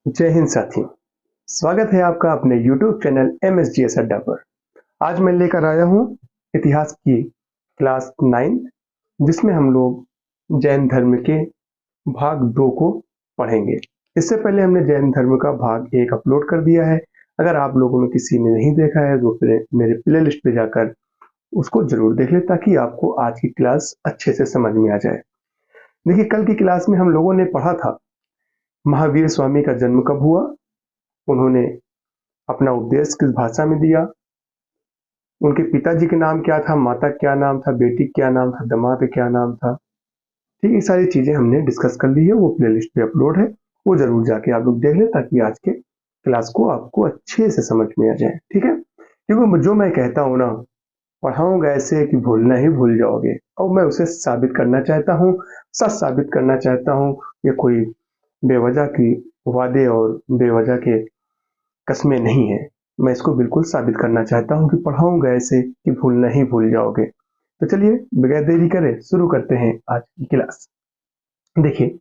जय हिंद साथी। स्वागत है आपका अपने YouTube चैनल MSGS अड्डा पर। आज मैं लेकर आया हूँ इतिहास की क्लास 9 जिसमें हम लोग जैन धर्म के भाग 2 को पढ़ेंगे। इससे पहले हमने जैन धर्म का भाग 1 अपलोड कर दिया है। अगर आप लोगों में किसी ने नहीं देखा है तो मेरे प्लेलिस्ट पे जाकर उसको जरूर देख ले ताकि आपको आज की क्लास अच्छे से समझ में आ जाए। देखिए, कल की क्लास में हम लोगों ने पढ़ा था महावीर स्वामी का जन्म कब हुआ, उन्होंने अपना उपदेश किस भाषा में दिया, उनके पिताजी के नाम क्या था, माता क्या नाम था, बेटी क्या नाम था, दामाद क्या नाम था। ठीक, ये सारी चीजें हमने डिस्कस कर ली है, वो प्लेलिस्ट पे अपलोड है, वो जरूर जाके आप लोग देख लें ताकि आज के क्लास को आपको अच्छे से समझ में आ जाए। ठीक है, क्योंकि जो मैं कहता हूँ ना, पढ़ाऊंगा ऐसे कि भूलना ही भूल जाओगे, और मैं उसे साबित करना चाहता हूँ, सच साबित करना चाहता हूँ। ये कोई बेवजह की वादे और बेवजह के कस्में नहीं है। मैं इसको बिल्कुल साबित करना चाहता हूँ कि पढ़ाऊंगा ऐसे कि भूलना ही भूल जाओगे। तो चलिए बगैर देरी करे शुरू करते हैं आज की क्लास। देखिए,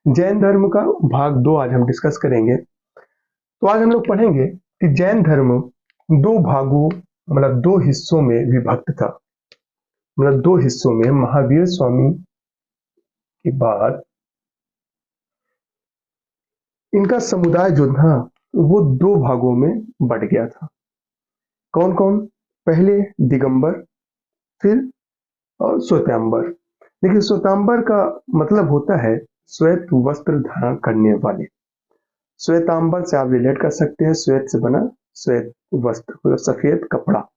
जैन धर्म का भाग 2 आज हम डिस्कस करेंगे। तो आज हम लोग पढ़ेंगे कि जैन धर्म दो भागों मतलब दो हिस्सों में विभक्त था। मतलब दो हिस्सों में महावीर स्वामी के बाद इनका समुदाय जो था वो दो भागों में बट गया था। कौन कौन? पहले दिगंबर, फिर और श्वेतांबर। देखिए, श्वेतांबर का मतलब होता है श्वेत वस्त्र धारण करने वाले। श्वेतांबर से आप रिलेट कर सकते हैं, श्वेत से बना श्वेत वस्त्र मतलब सफेद कपड़ा।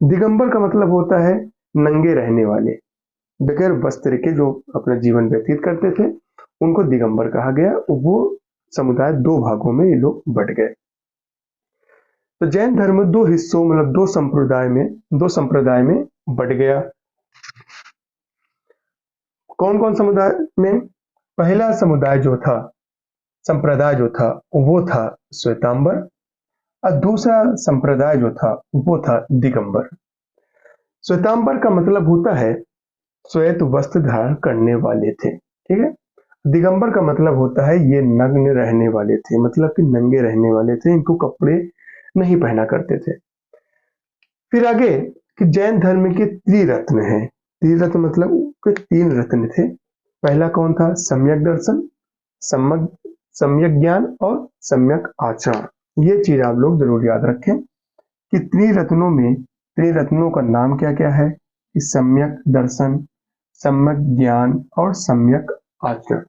दिगंबर का मतलब होता है नंगे रहने वाले, बगैर वस्त्र के जो अपना जीवन व्यतीत करते थे, उनको दिगंबर कहा गया। वो समुदाय दो भागों में ये लोग बट गए। तो जैन धर्म दो हिस्सों मतलब दो संप्रदाय में बट गया। कौन कौन समुदाय में? पहला समुदाय जो था, संप्रदाय जो था, वो था श्वेतांबर, और दूसरा संप्रदाय जो था वो था दिगंबर। श्वेतांबर का मतलब होता है श्वेत वस्त्र धारण करने वाले थे। ठीक है। दिगंबर का मतलब होता है ये नग्न रहने वाले थे, मतलब कि नंगे रहने वाले थे, इनको कपड़े नहीं पहना करते थे। फिर आगे कि जैन धर्म के त्रिरत्न हैं। त्रिरत्न मतलब के तीन रत्न थे। पहला कौन था? सम्यक दर्शन, सम्यक ज्ञान और सम्यक आचरण। ये चीज आप लोग जरूर याद रखें कि त्रिरत्नों का नाम क्या क्या है कि सम्यक दर्शन, सम्यक ज्ञान और सम्यक आचरण।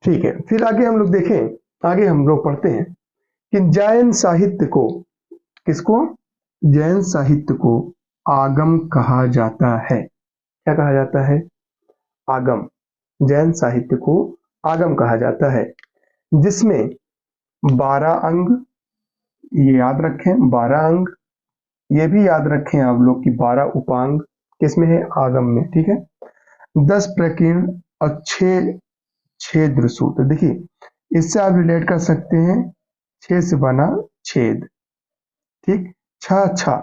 ठीक है, फिर आगे हम लोग देखें, आगे हम लोग पढ़ते हैं कि जैन साहित्य को, किसको? जैन साहित्य को आगम कहा जाता है। क्या कहा जाता है? आगम। जैन साहित्य को आगम कहा जाता है, जिसमें 12 अंग, ये याद रखें 12 अंग, ये भी याद रखें आप लोग कि 12 उपांग किसमें है? आगम में। ठीक है। 10 प्रकीर्ण और 6 छेद सूत्र। देखिए, इससे आप रिलेट कर सकते हैं 6 से बना छेद। ठीक, छ छ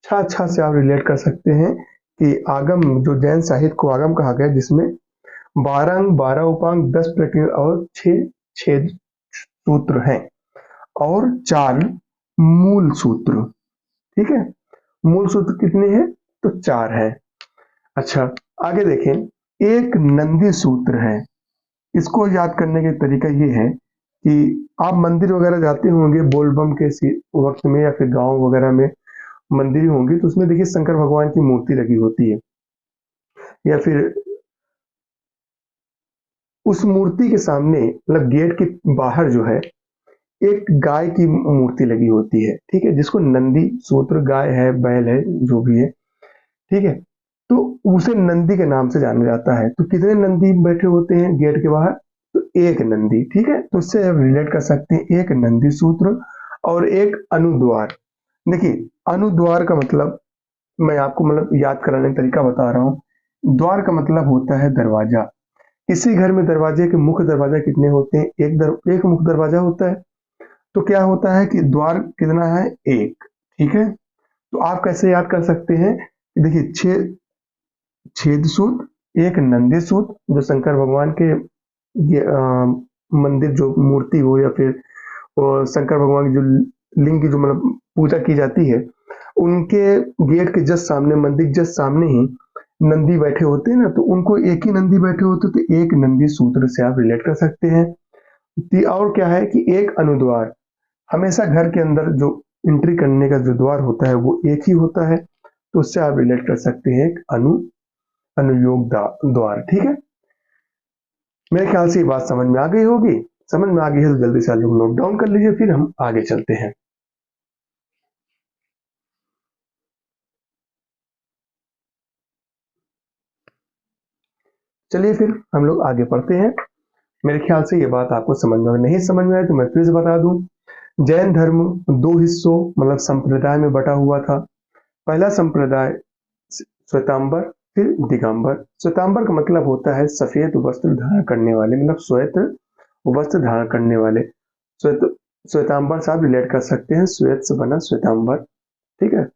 छ छ से आप रिलेट कर सकते हैं कि आगम, जो जैन साहित्य को आगम कहा गया, जिसमें 12 अंग, 12 उपांग, 10 प्रकीर्ण और 6 छेद सूत्र हैं, और 4 मूल सूत्र। ठीक है, मूल सूत्र कितने हैं? तो 4 है। अच्छा, आगे देखें, एक नंदी सूत्र है। इसको याद करने का तरीका ये है कि आप मंदिर वगैरह जाते होंगे बोलबम के वक्त में, या फिर गांव वगैरह में मंदिर होंगे, तो उसमें देखिए शंकर भगवान की मूर्ति लगी होती है, या फिर उस मूर्ति के सामने मतलब गेट के बाहर जो है एक गाय की मूर्ति लगी होती है। ठीक है, जिसको नंदी सूत्र, गाय है, बैल है, जो भी है। ठीक है, तो उसे नंदी के नाम से जाना जाता है। तो कितने नंदी बैठे होते हैं गेट के बाहर? तो एक नंदी। ठीक है, तो उससे आप रिलेट कर सकते हैं एक नंदी सूत्र और एक अनुद्वार। देखिए, अनुद्वार का मतलब मैं आपको मतलब याद कराने का तरीका बता रहा हूँ। द्वार का मतलब होता है दरवाजा। किसी घर में दरवाजे के मुख्य दरवाजा कितने होते हैं? एक मुख्य दरवाजा होता है। तो क्या होता है कि द्वार कितना है? एक। ठीक है, तो आप कैसे याद कर सकते हैं? देखिए, छेद सूत्र, एक नंदी सूत्र जो शंकर भगवान के मंदिर जो मूर्ति हो या फिर शंकर भगवान की जो लिंग की जो मतलब पूजा की जाती है, उनके गेट के जस्ट सामने, मंदिर जस्ट सामने ही नंदी बैठे होते हैं ना, तो उनको एक ही नंदी बैठे होते तो एक नंदी सूत्र से आप रिलेट कर सकते हैं। और क्या है कि एक अनुद्वार, हमेशा घर के अंदर जो एंट्री करने का जो द्वार होता है वो एक ही होता है, तो उससे आप रिलेट कर सकते हैं एक अनुयोग द्वार। ठीक है, मेरे ख्याल से ये बात समझ में आ गई होगी। समझ में आ गई है तो जल्दी से आप लोग नोट डाउन कर लीजिए, फिर हम आगे चलते हैं। चलिए फिर हम लोग आगे पढ़ते हैं। मेरे ख्याल से ये बात आपको समझ में, नहीं समझ में आए तो मैं फिर से बता दूं। जैन धर्म दो हिस्सों मतलब संप्रदाय में बटा हुआ था। पहला संप्रदाय श्वेतांबर, फिर दिगंबर। श्वेतांबर का मतलब होता है सफेद वस्त्र धारण करने वाले, मतलब श्वेत वस्त्र धारण करने वाले। श्वेत श्वेतांबर से आप रिलेट कर सकते हैं, श्वेत से बना श्वेतांबर। ठीक है,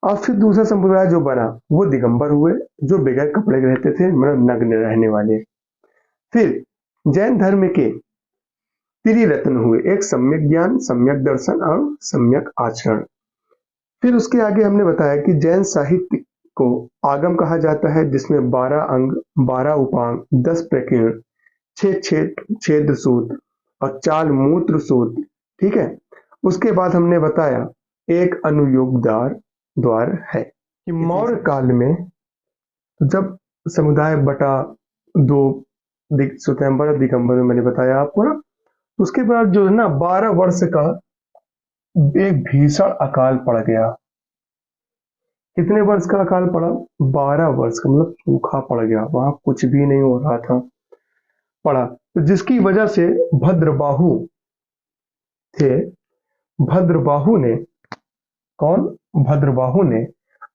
और फिर दूसरा संप्रदाय जो बना वो दिगंबर हुए, जो बगैर कपड़े के रहते थे, मतलब नग्न रहने वाले। फिर जैन धर्म के त्रिरत्न हुए, एक सम्यक ज्ञान, सम्यक दर्शन और सम्यक आचरण। फिर उसके आगे हमने बताया कि जैन साहित्य को आगम कहा जाता है, जिसमें 12 अंग, 12 उपांग, 10 प्रकीर्ण, 6 छेद सूत्र और 4 मूत्र सूत्र। ठीक है, उसके बाद हमने बताया एक अनुयोगदार द्वार है कि मौर्य काल में जब समुदाय बटा दो, श्वेतांबर और दिगंबर में मैंने बताया आपको ना, उसके बाद जो है ना 12 वर्ष का एक भीषण अकाल पड़ गया। कितने वर्ष का अकाल पड़ा? 12 वर्ष का, मतलब सूखा पड़ गया, वहां कुछ भी नहीं हो रहा था, पड़ा। तो जिसकी वजह से भद्रबाहु थे, भद्रबाहु ने, कौन? भद्रबाहु ने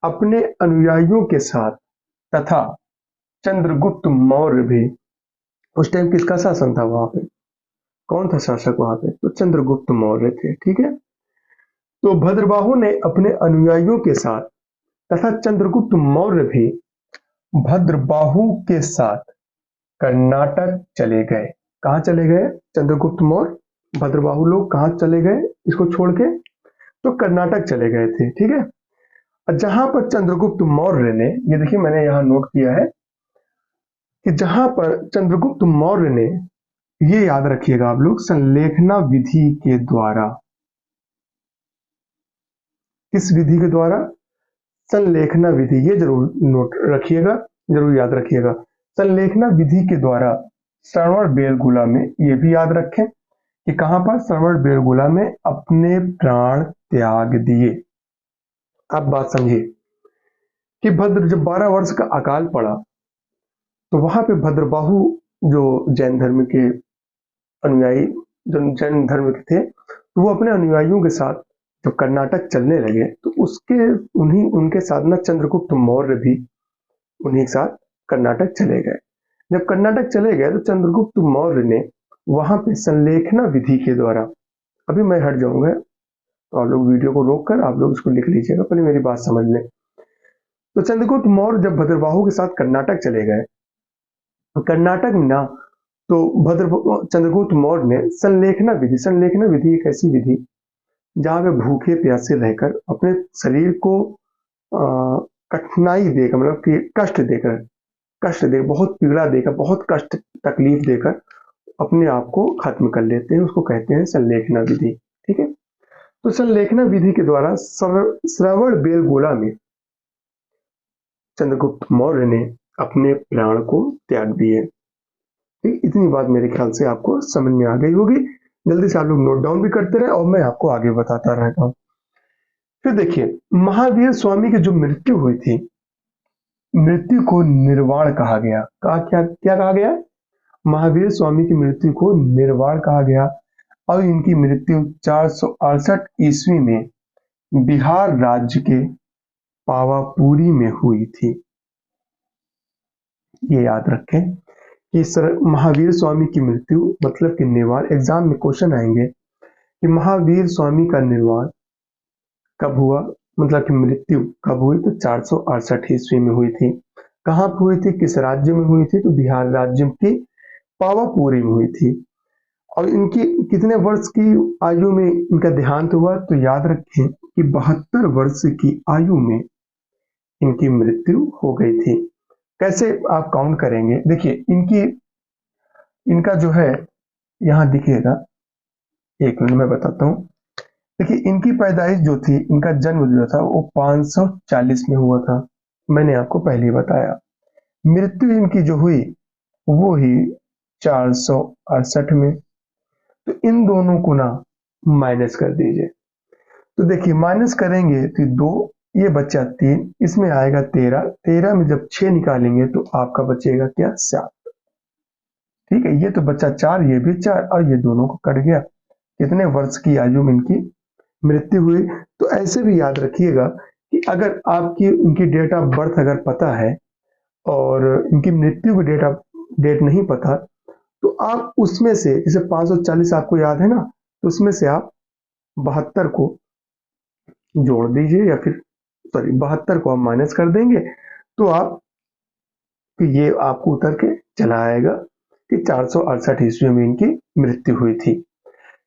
अपने अनुयायियों के साथ तथा चंद्रगुप्त मौर्य भी, उस टाइम किसका शासन था वहां पे, कौन था शासक वहां पे? तो चंद्रगुप्त मौर्य थे। ठीक है, तो भद्रबाहु ने अपने अनुयायियों के साथ तथा चंद्रगुप्त मौर्य भी भद्रबाहु के साथ कर्नाटक चले गए। कहाँ चले गए? चंद्रगुप्त मौर्य भद्रबाहु लोग कहाँ चले गए इसको छोड़ के? तो कर्नाटक चले गए थे। ठीक है, और जहां पर चंद्रगुप्त मौर्य ने, ये देखिए मैंने यहाँ नोट किया है कि जहां पर चंद्रगुप्त मौर्य ने, ये याद रखिएगा आप लोग, संलेखना विधि के द्वारा, किस विधि के द्वारा? संलेखना विधि, ये जरूर नोट रखिएगा, जरूर याद रखिएगा। संलेखना विधि के द्वारा श्रवण बेलगुला में, ये भी याद रखें कि कहां पर? श्रवण बेलगुला में अपने प्राण त्याग दिए। अब बात समझिए कि भद्र जब 12 वर्ष का अकाल पड़ा तो वहां पे भद्रबाहु जो जैन धर्म के अनुयायी, जो जैन धर्म के थे, तो वो अपने अनुयायियों के साथ जब कर्नाटक चलने लगे तो उनके साथ ना चंद्रगुप्त मौर्य भी उन्हीं के साथ कर्नाटक चले गए। जब कर्नाटक चले गए तो चंद्रगुप्त मौर्य ने वहां पे संलेखना विधि के द्वारा, अभी मैं हट जाऊंगा तो आप लोग वीडियो को रोक कर आप लोग इसको लिख लीजिएगा, पहले मेरी बात समझ लें। तो चंद्रगुप्त मौर्य जब भद्रबाहु के साथ कर्नाटक चले गए, तो कर्नाटक में ना, तो चंद्रगुप्त मौर्य ने संलेखना विधि एक ऐसी विधि जहां पे भूखे प्यासे रहकर अपने शरीर को कठिनाई देकर, मतलब कि कष्ट दे, बहुत पीड़ा देकर, बहुत कष्ट तकलीफ देकर अपने आप को खत्म कर लेते हैं, उसको कहते हैं संलेखना विधि। ठीक है, तो संलेखना विधि के द्वारा श्रवण बेलगोला में चंद्रगुप्त मौर्य ने अपने प्राण को त्याग दिए। ठीक, इतनी बात मेरे ख्याल से आपको समझ में आ गई होगी। जल्दी से आप लोग नोट डाउन भी करते रहे और मैं आपको आगे बताता रहता हूँ। फिर देखिए, महावीर स्वामी की जो मृत्यु हुई थी, मृत्यु को निर्वाण कहा गया। क्या कहा गया? महावीर स्वामी की मृत्यु को निर्वाण कहा गया और इनकी मृत्यु 468 ईस्वी में बिहार राज्य के पावापुरी में हुई थी। ये याद रखें कि महावीर स्वामी की मृत्यु मतलब कि निर्वाण, एग्जाम में क्वेश्चन आएंगे कि महावीर स्वामी का निर्वाण कब हुआ, मतलब कि मृत्यु कब हुई? तो 468 ईस्वी में हुई थी। कहाँ पर हुई थी, किस राज्य में हुई थी? तो बिहार राज्य की पावापुरी में हुई थी। और इनकी कितने वर्ष की आयु में इनका देहांत हुआ, तो याद रखें कि 72 वर्ष की आयु में इनकी मृत्यु हो गई थी। कैसे आप काउंट करेंगे? देखिए इनका जो है यहाँ दिखेगा, एक मिनट में बताता हूँ। देखिए इनकी पैदाइश जो थी, इनका जन्म जो था वो 540 में हुआ था, मैंने आपको पहले ही बताया। मृत्यु इनकी जो हुई वो ही 468 में। तो इन दोनों को ना माइनस कर दीजिए। तो देखिए माइनस करेंगे तो 2, ये बच्चा 3, इसमें आएगा 13, 13 में जब 6 निकालेंगे तो आपका बचेगा क्या? 7। ठीक है, ये तो बच्चा 4, ये भी 4, और ये दोनों को कट गया। कितने वर्ष की आयु में इनकी मृत्यु हुई? तो ऐसे भी याद रखिएगा कि अगर आपकी इनकी डेट ऑफ बर्थ अगर पता है और इनकी मृत्यु की डेट नहीं पता, तो आप उसमें से, जैसे 540 आपको याद है ना, तो उसमें से आप 72 को जोड़ दीजिए, या फिर सॉरी 72 को आप माइनस कर देंगे, तो आप ये आपको उतर के चला आएगा कि 468 ईस्वी में इनकी मृत्यु हुई थी।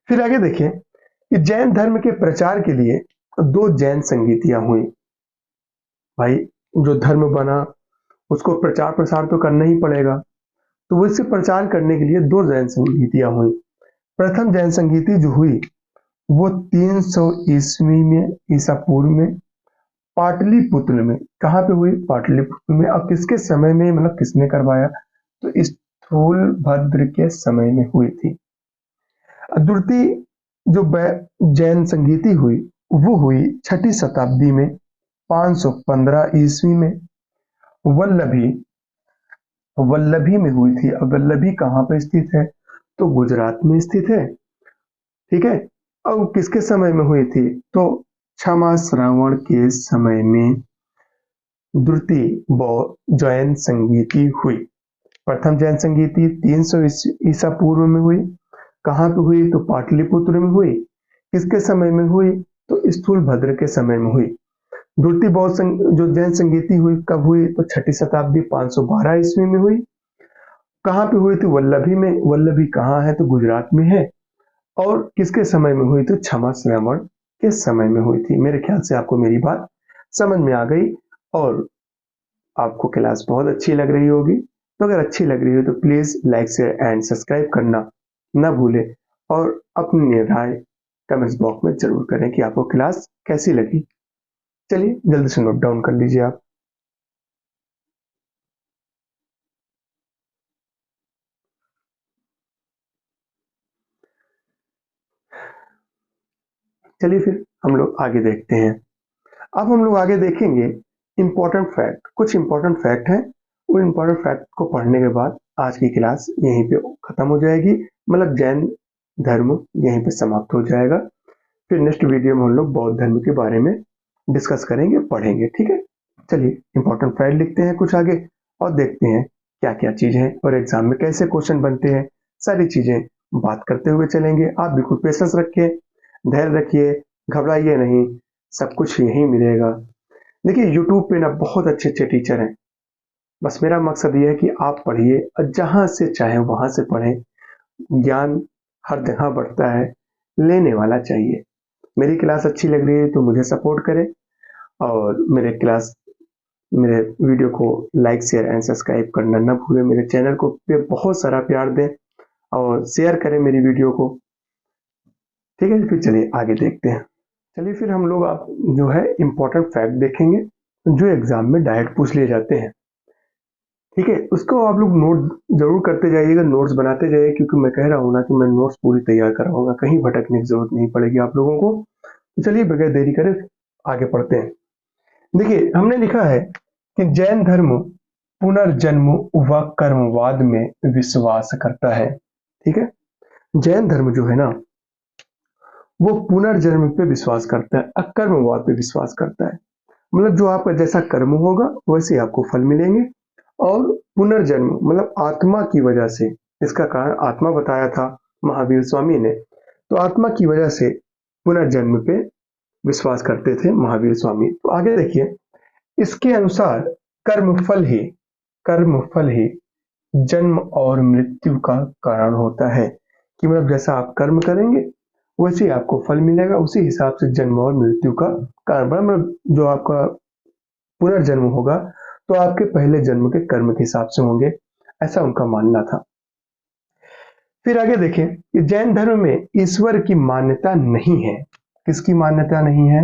फिर आगे देखिए कि जैन धर्म के प्रचार के लिए 2 जैन संगीतियां हुई। भाई जो धर्म बना उसको प्रचार प्रसार तो करना ही पड़ेगा, तो वैसे प्रचार करने के लिए 2 जैन संगीतियां हुई। प्रथम जैन संगीति जो हुई वो 300 ईस्वी में, ईसा पूर्व में, पाटलिपुत्र में। कहाँ पे हुई? पाटलिपुत्र में। और किसके समय में, मतलब किसने करवाया? तो स्थूलभद्र के समय में हुई थी। द्वितीय जो जैन संगीति हुई वो हुई 6ठी शताब्दी में, 515 ईस्वी में। वल्लभी वल्लभी में हुई थी। अब वल्लभी कहाँ पे स्थित है? तो गुजरात में स्थित है। ठीक है, अब किसके समय में हुई थी? तो क्षमा श्रावण के समय में द्वितीय जैन संगीति हुई। प्रथम जैन संगीति 300 ईसा पूर्व में हुई। कहाँ पे हुई? तो पाटलिपुत्र में हुई। किसके समय में हुई? तो स्थूलभद्र के समय में हुई। द्वितीय जो जैन संगीति हुई कब हुई? तो 6ठी शताब्दी 512 ईस्वी में हुई। कहाँ पे हुई थी? वल्लभी में। वल्लभी कहाँ है? तो गुजरात में है। और किसके समय में हुई? तो क्षमा श्रावण के समय में हुई थी। मेरे ख्याल से आपको मेरी बात समझ में आ गई और आपको क्लास बहुत अच्छी लग रही होगी। तो अगर अच्छी लग रही हो तो please like share and subscribe करना ना भूलें, और अपनी राय कमेंट्स बॉक्स में जरूर करें कि आपको क्लास कैसी लगी। चलिए जल्दी से नोट डाउन कर लीजिए आप। चलिए फिर हम लोग आगे देखते हैं। अब हम लोग आगे देखेंगे इंपॉर्टेंट फैक्ट। कुछ इंपॉर्टेंट फैक्ट हैं, उन इंपॉर्टेंट फैक्ट को पढ़ने के बाद आज की क्लास यहीं पे खत्म हो जाएगी, मतलब जैन धर्म यहीं पे समाप्त हो जाएगा। फिर नेक्स्ट वीडियो में हम लोग बौद्ध धर्म के बारे में डिस्कस करेंगे, पढ़ेंगे। ठीक है, चलिए इंपॉर्टेंट फैक्ट लिखते हैं कुछ आगे और देखते हैं क्या क्या चीज है और एग्जाम में कैसे क्वेश्चन बनते हैं। सारी चीजें बात करते हुए चलेंगे। आप बिल्कुल पेशेंस रखिए, धैर्य रखिए, घबराइए नहीं, सब कुछ यहीं मिलेगा। देखिए यूट्यूब पे ना बहुत अच्छे अच्छे टीचर हैं। बस मेरा मकसद ये है कि आप पढ़िए और जहां से चाहे वहां से पढ़ें। ज्ञान हर जगह बढ़ता है, लेने वाला चाहिए। मेरी क्लास अच्छी लग रही है तो मुझे सपोर्ट करें, और मेरे वीडियो को लाइक शेयर एंड सब्सक्राइब करना ना भूलें। मेरे चैनल को पे बहुत सारा प्यार दें और शेयर करें मेरी वीडियो को। ठीक है, फिर चलिए आगे देखते हैं। चलिए फिर हम लोग आप जो है इम्पोर्टेंट फैक्ट देखेंगे जो एग्जाम में डायरेक्ट पूछ लिए जाते हैं। ठीक है, उसको आप लोग नोट जरूर करते जाइएगा, नोट्स बनाते जाइए, क्योंकि मैं कह रहा हूँ ना कि मैं नोट्स पूरी तैयार कराऊंगा, कहीं भटकने की जरूरत नहीं पड़ेगी आप लोगों को। तो चलिए बगैर देरी करे आगे पढ़ते हैं। देखिए हमने लिखा है कि जैन धर्म पुनर्जन्म व कर्मवाद में विश्वास करता है। ठीक है, जैन धर्म जो है ना वो पुनर्जन्म पे विश्वास करता है, अकर्मवाद पे विश्वास करता है। मतलब जो आपका जैसा कर्म होगा वैसे आपको फल मिलेंगे। और पुनर्जन्म मतलब आत्मा की वजह से, इसका कारण आत्मा बताया था महावीर स्वामी ने, तो आत्मा की वजह से पुनर्जन्म पे विश्वास करते थे महावीर स्वामी। तो आगे देखिए, इसके अनुसार कर्म फल ही जन्म और मृत्यु का कारण होता है। कि मतलब जैसा आप कर्म करेंगे वैसे ही आपको फल मिलेगा, उसी हिसाब से जन्म और मृत्यु का कारण बना। मतलब जो आपका पुनर्जन्म होगा तो आपके पहले जन्म के कर्म के हिसाब से होंगे, ऐसा उनका मानना था। फिर आगे देखें कि जैन धर्म में ईश्वर की मान्यता नहीं है। किसकी मान्यता नहीं है?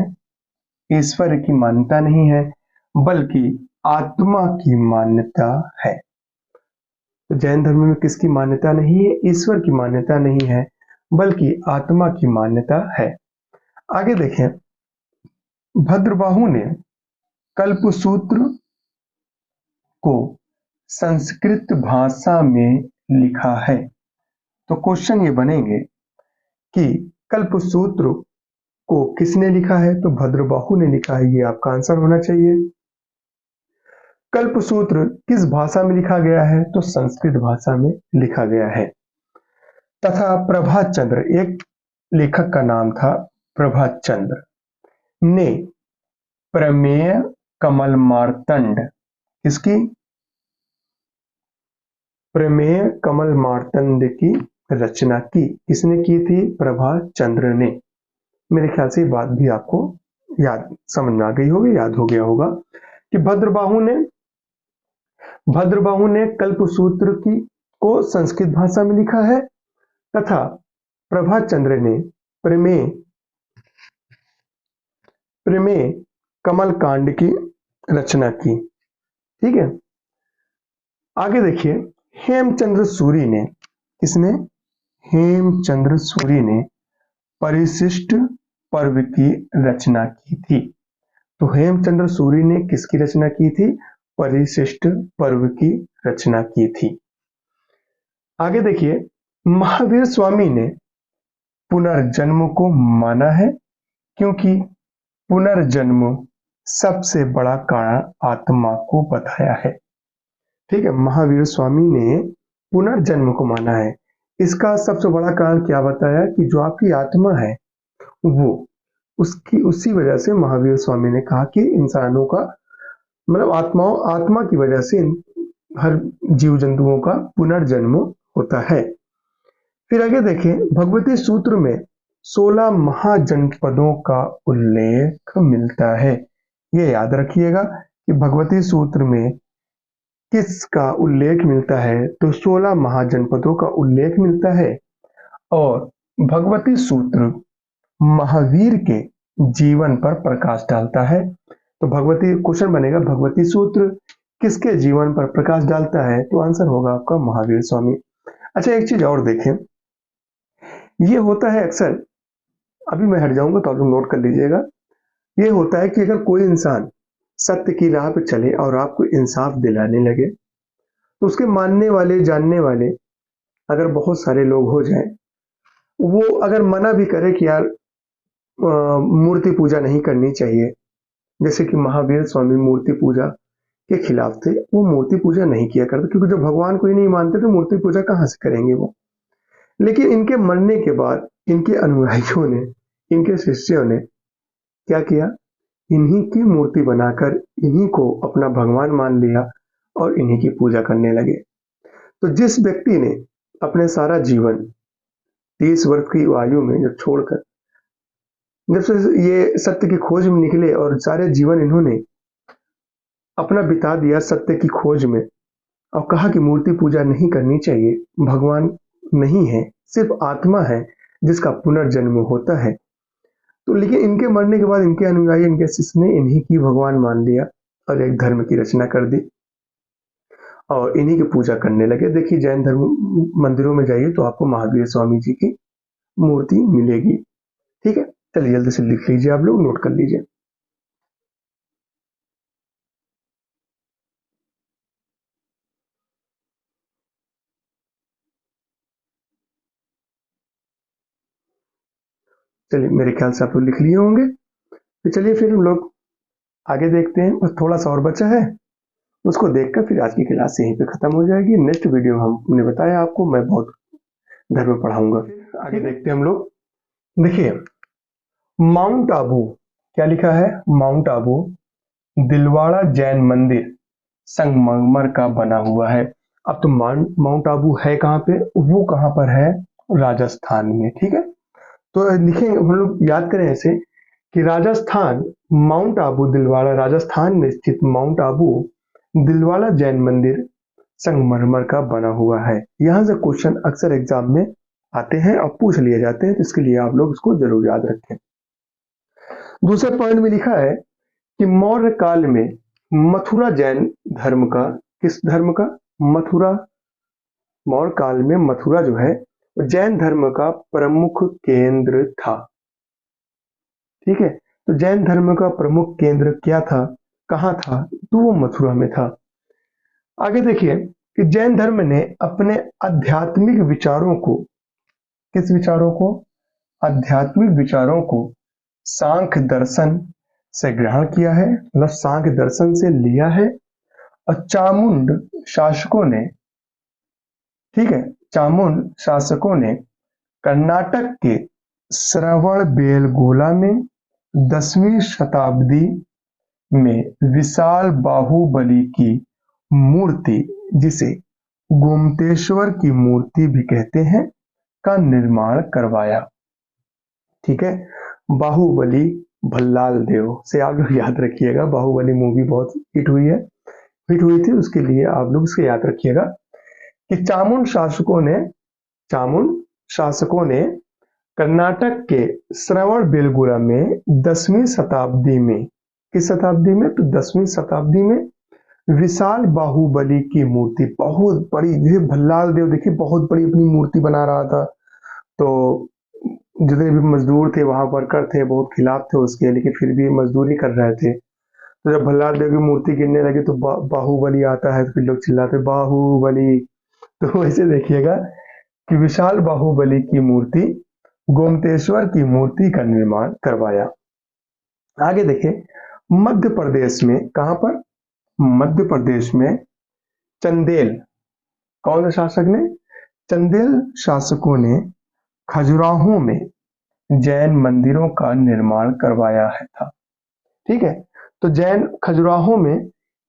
ईश्वर की मान्यता नहीं है, बल्कि आत्मा की मान्यता है। तो जैन धर्म में किसकी मान्यता नहीं है? ईश्वर की मान्यता नहीं है, बल्कि आत्मा की मान्यता है। आगे देखें, भद्रबाहु ने कल्पसूत्र को संस्कृत भाषा में लिखा है। तो क्वेश्चन ये बनेंगे कि कल्पसूत्र को किसने लिखा है? तो भद्रबाहु ने लिखा है, ये आपका आंसर होना चाहिए। कल्पसूत्र किस भाषा में लिखा गया है? तो संस्कृत भाषा में लिखा गया है। तथा प्रभात चंद्र, एक लेखक का नाम था प्रभात चंद्र, ने प्रमेय कमल मार्तंड, इसकी प्रमेय कमल मार्तंड की रचना की। किसने की थी? प्रभात चंद्र ने। मेरे ख्याल से ये बात भी आपको याद समझ में आ गई होगी, याद हो गया होगा कि भद्रबाहु ने कल्पसूत्र की को संस्कृत भाषा में लिखा है तथा प्रभात चंद्र ने प्रमेय प्रमेय कमल कांड की रचना की। ठीक है, आगे देखिए, हेमचंद्र सूरी ने, किसने? हेमचंद्र सूरी ने परिशिष्ट पर्व की रचना की थी। तो हेमचंद्र सूरी ने किसकी रचना की थी? परिशिष्ट पर्व की रचना की थी। आगे देखिए, महावीर स्वामी ने पुनर्जन्म को माना है, क्योंकि पुनर्जन्म सबसे बड़ा कारण आत्मा को बताया है। ठीक है, महावीर स्वामी ने पुनर्जन्म को माना है। इसका सबसे बड़ा कारण क्या बताया? कि जो आपकी आत्मा है वो उसकी उसी वजह से महावीर स्वामी ने कहा कि इंसानों का मतलब आत्मा की वजह से हर जीव जंतुओं का पुनर्जन्म होता है। फिर आगे देखें, भगवती सूत्र में 16 महाजनपदों का उल्लेख मिलता है। ये याद रखिएगा कि भगवती सूत्र में किसका उल्लेख मिलता है? तो 16 महाजनपदों का उल्लेख मिलता है। और भगवती सूत्र महावीर के जीवन पर प्रकाश डालता है। तो भगवती क्वेश्चन बनेगा, भगवती सूत्र किसके जीवन पर प्रकाश डालता है? तो आंसर होगा आपका महावीर स्वामी। अच्छा, एक चीज और देखें, ये होता है अक्सर, अभी मैं हट जाऊंगा तो आप लोग नोट कर लीजिएगा। ये होता है कि अगर कोई इंसान सत्य की राह पे चले और आपको इंसाफ दिलाने लगे तो उसके मानने वाले जानने वाले अगर बहुत सारे लोग हो जाएं, वो अगर मना भी करे कि यार मूर्ति पूजा नहीं करनी चाहिए, जैसे कि महावीर स्वामी मूर्ति पूजा के खिलाफ थे, वो मूर्ति पूजा नहीं किया करते, क्योंकि जब भगवान को ही नहीं मानते तो मूर्ति पूजा कहाँ से करेंगे वो। लेकिन इनके मरने के बाद इनके अनुयायियों ने, इनके शिष्यों ने क्या किया? इन्हीं की मूर्ति बनाकर इन्हीं को अपना भगवान मान लिया और इन्हीं की पूजा करने लगे। तो जिस व्यक्ति ने अपने सारा जीवन 30 वर्ष की आयु में जब छोड़कर जब से ये सत्य की खोज में निकले और सारे जीवन इन्होंने अपना बिता दिया सत्य की खोज में और कहा कि मूर्ति पूजा नहीं करनी चाहिए, भगवान नहीं है, सिर्फ आत्मा है जिसका पुनर्जन्म होता है। तो लेकिन इनके मरने के बाद इनके अनुयायी, इनके शिष्य ने इन्हीं की भगवान मान लिया और एक धर्म की रचना कर दी और इन्हीं की पूजा करने लगे। देखिए, जैन धर्म मंदिरों में जाइए तो आपको महावीर स्वामी जी की मूर्ति मिलेगी। ठीक है, चलिए जल्दी से लिख लीजिए, आप लोग नोट कर लीजिए। चलिए, मेरे ख्याल से आप लोग लिख लिए होंगे। तो चलिए फिर हम लोग आगे देखते हैं, बस थोड़ा सा और बचा है, उसको देखकर फिर आज की क्लास यहीं पे खत्म हो जाएगी। नेक्स्ट वीडियो हमने बताया आपको मैं बौद्ध धर्म पढ़ाऊंगा। आगे देखते हैं हम लोग। देखिए, माउंट आबू, क्या लिखा है? माउंट आबू दिलवाड़ा जैन मंदिर संगमरमर का बना हुआ है। अब तो माउंट आबू है कहाँ पे? वो कहाँ पर है? राजस्थान में। ठीक है, तो लिखेंगे हम लोग, याद करें ऐसे कि राजस्थान, माउंट आबू दिलवाड़ा, राजस्थान में स्थित माउंट आबू दिलवाड़ा जैन मंदिर संगमरमर का बना हुआ है। यहाँ से क्वेश्चन अक्सर एग्जाम में आते हैं और पूछ लिए जाते हैं, तो इसके लिए आप लोग इसको जरूर याद रखें। दूसरे पॉइंट में लिखा है कि मौर्य काल में मथुरा जैन धर्म का, किस धर्म का? मथुरा। मौर्य काल में मथुरा जो है जैन धर्म का प्रमुख केंद्र था। ठीक है, तो जैन धर्म का प्रमुख केंद्र क्या था, कहाँ था? तो वो मथुरा में था। आगे देखिए कि जैन धर्म ने अपने आध्यात्मिक विचारों को, किस विचारों को? आध्यात्मिक विचारों को सांख्य दर्शन से ग्रहण किया है, मतलब सांख्य दर्शन से लिया है। और चामुंड शासकों ने, ठीक है, चामुंड शासकों ने कर्नाटक के श्रवणबेलगोला में 10वीं शताब्दी में विशाल बाहुबली की मूर्ति, जिसे गोमतेश्वर की मूर्ति भी कहते हैं, का निर्माण करवाया। ठीक है, बाहुबली भल्लाल देव से आप लोग याद रखिएगा, बाहुबली मूवी बहुत हिट हुई है, हिट हुई थी, उसके लिए आप लोग इसको याद रखिएगा कि चामुंड शासकों ने कर्नाटक के श्रवणबेलगोला में 10वीं शताब्दी में, किस शताब्दी में? तो 10वीं शताब्दी में विशाल बाहुबली की मूर्ति, बहुत बड़ी, जैसे भल्लाल देव देखिए बहुत बड़ी अपनी मूर्ति बना रहा था, तो जितने भी मजदूर थे वहां, वर्कर थे, बहुत खिलाफ थे उसके, लेकिन फिर भी मजदूरी कर रहे थे। तो जब भल्लाल देव की मूर्ति गिरने लगी तो बाहुबली आता है, तो फिर लोग चिल्लाते बाहुबली। तो वैसे देखिएगा कि विशाल बाहुबली की मूर्ति, गोमतेश्वर की मूर्ति का निर्माण करवाया। आगे देखें, मध्य प्रदेश में, कहां पर? मध्य प्रदेश में चंदेल, कौन से शासक ने? चंदेल शासकों ने खजुराहो में जैन मंदिरों का निर्माण करवाया है था। ठीक है, तो जैन खजुराहो में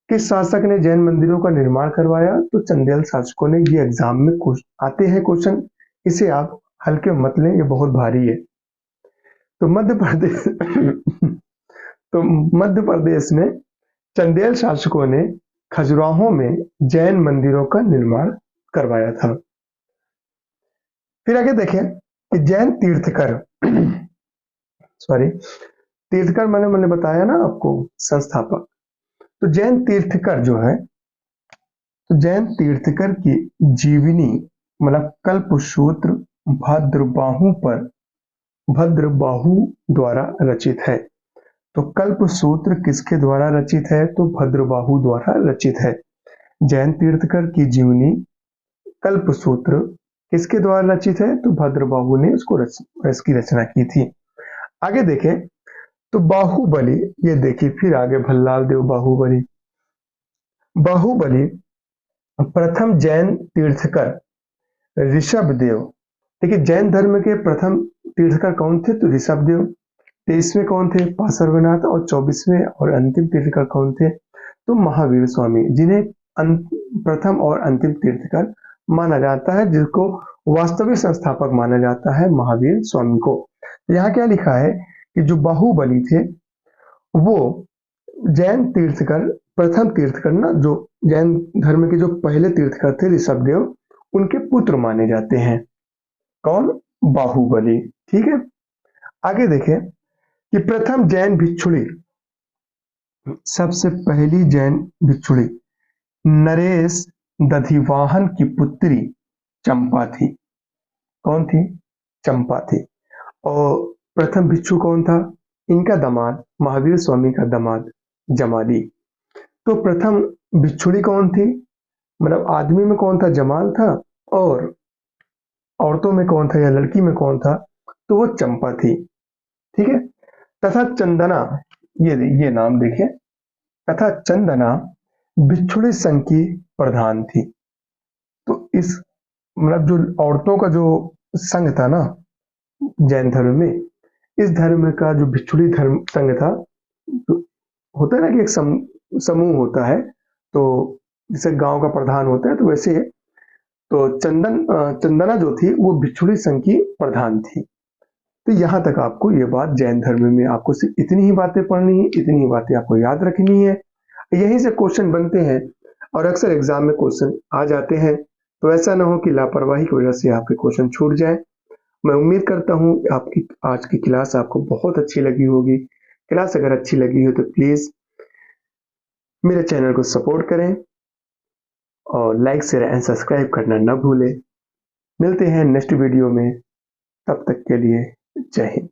किस शासक ने जैन मंदिरों का निर्माण करवाया? तो चंदेल शासकों ने। ये एग्जाम में आते हैं क्वेश्चन, इसे आप हल्के मत लें, ये बहुत भारी है। तो मध्य प्रदेश तो मध्य प्रदेश में चंदेल शासकों ने खजुराहो में जैन मंदिरों का निर्माण करवाया था। फिर आगे देखें कि जैन तीर्थकर सॉरी तीर्थकर, मैंने बताया ना आपको, संस्थापक। तो जैन तीर्थकर जो है, तो जैन तीर्थकर की जीवनी, मतलब कल्पसूत्र भद्रबाहु द्वारा रचित है। तो कल्पसूत्र किसके द्वारा रचित है? तो भद्रबाहु द्वारा रचित है। जैन तीर्थकर की जीवनी कल्पसूत्र किसके द्वारा रचित है? तो भद्रबाहु ने इसकी रचना की थी। आगे देखें तो बाहुबली, ये देखिए फिर आगे भल्लाल देव बाहुबली प्रथम जैन तीर्थकर ऋषभ देव। देखिए जैन धर्म के प्रथम तीर्थकर कौन थे? तो ऋषभ देव। 23वें कौन थे? पार्श्वनाथ। और 24वें और अंतिम तीर्थकर कौन थे? तो महावीर स्वामी, जिन्हें प्रथम और अंतिम तीर्थकर माना जाता है, जिसको वास्तविक संस्थापक माना जाता है महावीर स्वामी को। यहाँ क्या लिखा है कि जो बाहुबली थे वो जैन तीर्थकर, प्रथम तीर्थकर ना, जो जैन धर्म के जो पहले तीर्थकर थे ऋषभ देव, उनके पुत्र माने जाते हैं। कौन? बाहुबली। ठीक है, आगे देखें कि प्रथम जैन भिक्षुणी, सबसे पहली जैन भिक्षुणी नरेश दधिवाहन की पुत्री चंपा थी। कौन थी? चंपा थी। और प्रथम भिक्षु कौन था? इनका दामाद, महावीर स्वामी का दामाद जमाली। तो प्रथम भिक्षुणी कौन थी? मतलब आदमी में कौन था? जमाल था। और औरतों में कौन था या लड़की में कौन था? तो वो चंपा थी। ठीक है, तथा चंदना, ये नाम देखिए, तथा चंदना भिक्षुणी संघ की प्रधान थी। तो इस, मतलब जो औरतों का जो संघ था ना जैन धर्म में, इस धर्म का जो भिक्षुणी धर्म संघ था, तो होता है ना कि एक समूह होता है, तो जैसे गांव का प्रधान होता है, तो वैसे तो चंदना जो थी वो भिक्षुणी संघ की प्रधान थी। तो यहाँ तक आपको ये बात जैन धर्म में आपको सिर्फ इतनी ही बातें पढ़नी है, इतनी ही बातें आपको याद रखनी है। यहीं से क्वेश्चन बनते हैं और अक्सर एग्जाम में क्वेश्चन आ जाते हैं। तो ऐसा ना हो कि लापरवाही की वजह से आपके क्वेश्चन छूट जाए। मैं उम्मीद करता हूँ आपकी आज की क्लास आपको बहुत अच्छी लगी होगी। क्लास अगर अच्छी लगी हो तो प्लीज मेरे चैनल को सपोर्ट करें और लाइक शेयर एंड सब्सक्राइब करना न भूलें। मिलते हैं नेक्स्ट वीडियो में, तब तक के लिए जय हिंद।